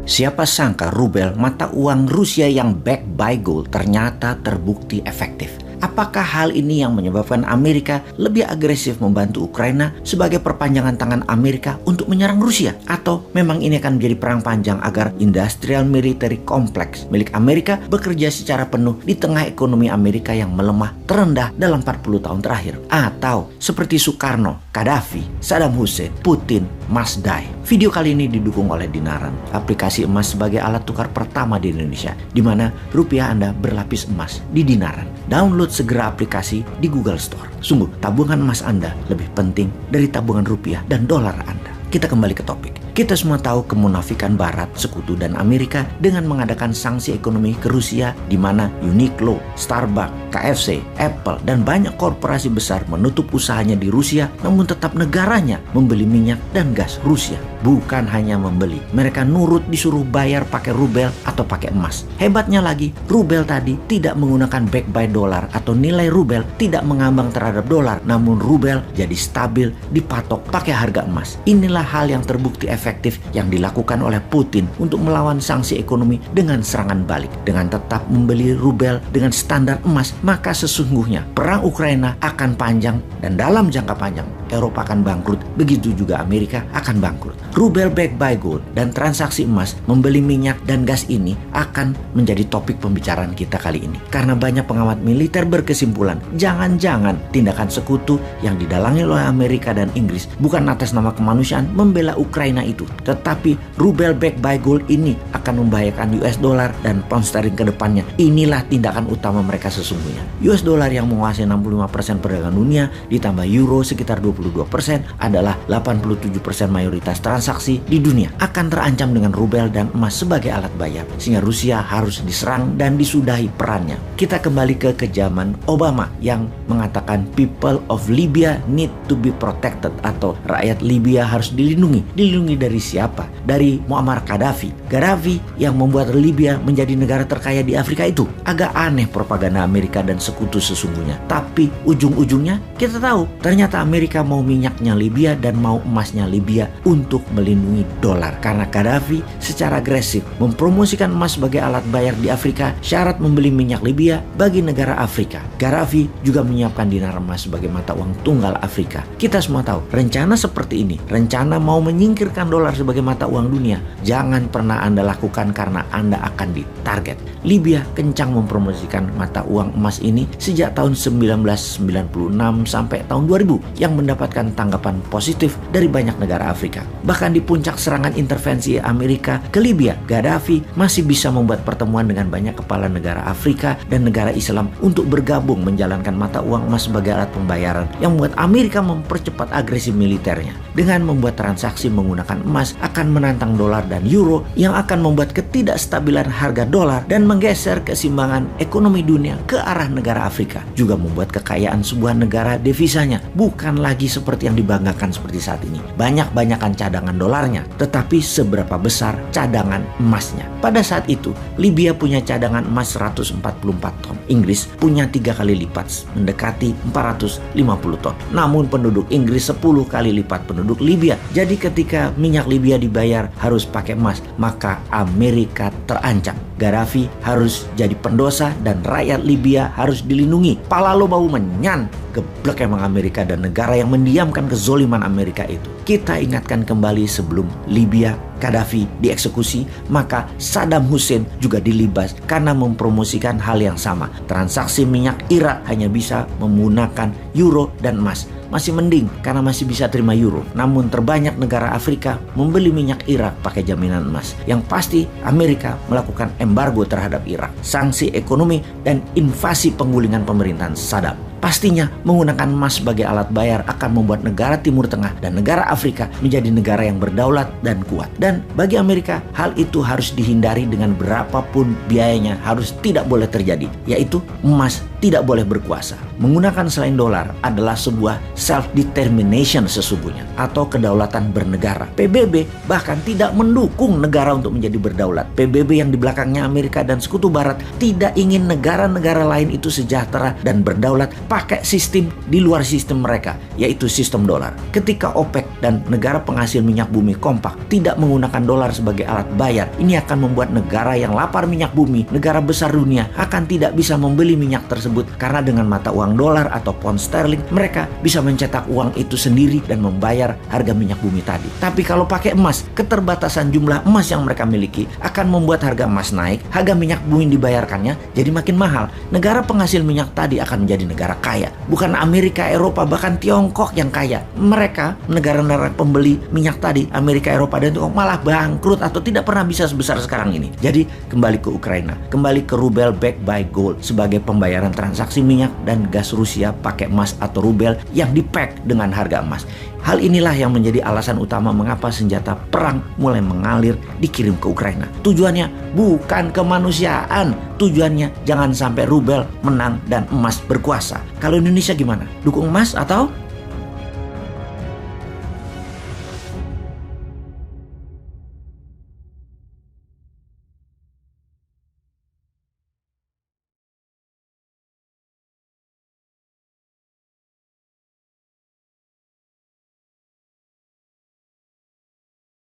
Siapa sangka rubel, mata uang Rusia yang backed by gold, ternyata terbukti efektif. Apakah hal ini yang menyebabkan Amerika lebih agresif membantu Ukraina sebagai perpanjangan tangan Amerika untuk menyerang Rusia? Atau memang ini akan menjadi perang panjang agar industrial military complex milik Amerika bekerja secara penuh di tengah ekonomi Amerika yang melemah terendah dalam 40 tahun terakhir? Atau seperti Soekarno, Gaddafi, Saddam Hussein, Putin, must die. Video kali ini didukung oleh Dinaran, aplikasi emas sebagai alat tukar pertama di Indonesia, di mana rupiah Anda berlapis emas di Dinaran. Download segera aplikasi di Google Store. Sungguh, tabungan emas Anda lebih penting dari tabungan rupiah dan dolar Anda. Kita kembali ke topik. Kita semua tahu kemunafikan Barat, Sekutu, dan Amerika dengan mengadakan sanksi ekonomi ke Rusia, di mana Uniqlo, Starbucks, KFC, Apple, dan banyak korporasi besar menutup usahanya di Rusia, namun tetap negaranya membeli minyak dan gas Rusia. Bukan hanya membeli, mereka nurut disuruh bayar pakai rubel atau pakai emas. Hebatnya lagi, rubel tadi tidak menggunakan back by dolar atau nilai rubel tidak mengambang terhadap dolar, namun rubel jadi stabil dipatok pakai harga emas. Inilah hal yang terbukti efektif yang dilakukan oleh Putin untuk melawan sanksi ekonomi dengan serangan balik. Dengan tetap membeli rubel dengan standar emas, maka sesungguhnya perang Ukraina akan panjang dan dalam jangka panjang Eropa akan bangkrut, begitu juga Amerika akan bangkrut. Rubel backed by gold dan transaksi emas membeli minyak dan gas ini akan menjadi topik pembicaraan kita kali ini. Karena banyak pengamat militer berkesimpulan, jangan-jangan tindakan sekutu yang didalangi oleh Amerika dan Inggris bukan atas nama kemanusiaan membela Ukraina itu, tetapi rubel backed by gold ini akan membahayakan US dollar dan pound sterling ke depannya. Inilah tindakan utama mereka sesungguhnya. US dollar yang menguasai 65% perdagangan dunia ditambah euro sekitar 22% adalah 87% mayoritas transaksi di dunia akan terancam dengan rubel dan emas sebagai alat bayar, sehingga Rusia harus diserang dan disudahi perannya. Kita kembali ke zaman Obama yang mengatakan people of Libya need to be protected, atau rakyat Libya harus dilindungi. Dilindungi dari siapa? Dari Muammar Gaddafi. Gaddafi yang membuat Libya menjadi negara terkaya di Afrika itu. Agak aneh propaganda Amerika dan sekutu sesungguhnya. Tapi ujung-ujungnya kita tahu ternyata Amerika mau minyaknya Libya dan mau emasnya Libya untuk melindungi dolar. Karena Gaddafi secara agresif mempromosikan emas sebagai alat bayar di Afrika, syarat membeli minyak Libya bagi negara Afrika. Gaddafi juga menyiapkan dinar emas sebagai mata uang tunggal Afrika. Kita semua tahu rencana seperti ini, rencana mau menyingkirkan dolar sebagai mata uang dunia, jangan pernah Anda lakukan karena Anda akan ditarget. Libya kencang mempromosikan mata uang emas ini sejak tahun 1996 sampai tahun 2000 yang mendapatkan tanggapan positif dari banyak negara Afrika. Bahkan di puncak serangan intervensi Amerika ke Libya, Gaddafi masih bisa membuat pertemuan dengan banyak kepala negara Afrika dan negara Islam untuk bergabung menjalankan mata uang emas sebagai alat pembayaran yang membuat Amerika mempercepat agresi militernya. Dengan membuat transaksi menggunakan emas akan menantang dolar dan euro yang akan membuat ketidakstabilan harga dolar dan menggeser keseimbangan ekonomi dunia ke arah negara Afrika. Juga membuat kekayaan sebuah negara devisanya bukan lagi seperti yang dibanggakan seperti saat ini. Banyak-banyakan cadangan dolarnya, tetapi seberapa besar cadangan emasnya. Pada saat itu, Libya punya cadangan emas 144 ton. Inggris punya 3 kali lipat, mendekati 450 ton. Namun penduduk Inggris 10 kali lipat penduduk Libya. Jadi ketika minyak Libya dibayar harus pakai emas, maka Amerika terancam. Gaddafi harus jadi pendosa dan rakyat Libya harus dilindungi. Pala lo bau menyan. Geblek emang Amerika dan negara yang mendiamkan kezoliman Amerika itu. Kita ingatkan kembali sebelum Libya Gaddafi dieksekusi, maka Saddam Hussein juga dilibas karena mempromosikan hal yang sama. Transaksi minyak Irak hanya bisa menggunakan euro dan emas. Masih mending karena masih bisa terima euro. Namun terbanyak negara Afrika membeli minyak Irak pakai jaminan emas. Yang pasti Amerika melakukan embargo terhadap Irak, sanksi ekonomi dan invasi penggulingan pemerintahan Saddam. Pastinya menggunakan emas sebagai alat bayar akan membuat negara Timur Tengah dan negara Afrika menjadi negara yang berdaulat dan kuat. Dan bagi Amerika, hal itu harus dihindari dengan berapapun biayanya, harus tidak boleh terjadi, yaitu emas tidak boleh berkuasa. Menggunakan selain dolar adalah sebuah self-determination sesungguhnya, atau kedaulatan bernegara. PBB bahkan tidak mendukung negara untuk menjadi berdaulat. PBB yang di belakangnya Amerika dan Sekutu Barat tidak ingin negara-negara lain itu sejahtera dan berdaulat pakai sistem di luar sistem mereka, yaitu sistem dolar. Ketika OPEC dan negara penghasil minyak bumi kompak tidak menggunakan dolar sebagai alat bayar, ini akan membuat negara yang lapar minyak bumi, negara besar dunia, akan tidak bisa membeli minyak tersebut karena dengan mata uang dolar atau pound sterling, mereka bisa mencetak uang itu sendiri dan membayar harga minyak bumi tadi. Tapi kalau pakai emas, keterbatasan jumlah emas yang mereka miliki akan membuat harga emas naik, harga minyak bumi dibayarkannya jadi makin mahal. Negara penghasil minyak tadi akan menjadi negara kaya. Bukan Amerika, Eropa, bahkan Tiongkok yang kaya. Mereka, negara-negara pembeli minyak tadi, Amerika, Eropa, dan Tiongkok malah bangkrut atau tidak pernah bisa sebesar sekarang ini. Jadi kembali ke Ukraina, kembali ke rubel backed by gold sebagai pembayaran transaksi minyak dan gas Rusia pakai emas atau rubel yang dipack dengan harga emas. Hal inilah yang menjadi alasan utama mengapa senjata perang mulai mengalir dikirim ke Ukraina. Tujuannya bukan kemanusiaan, tujuannya jangan sampai rubel menang dan emas berkuasa. Kalau Indonesia gimana? Dukung emas atau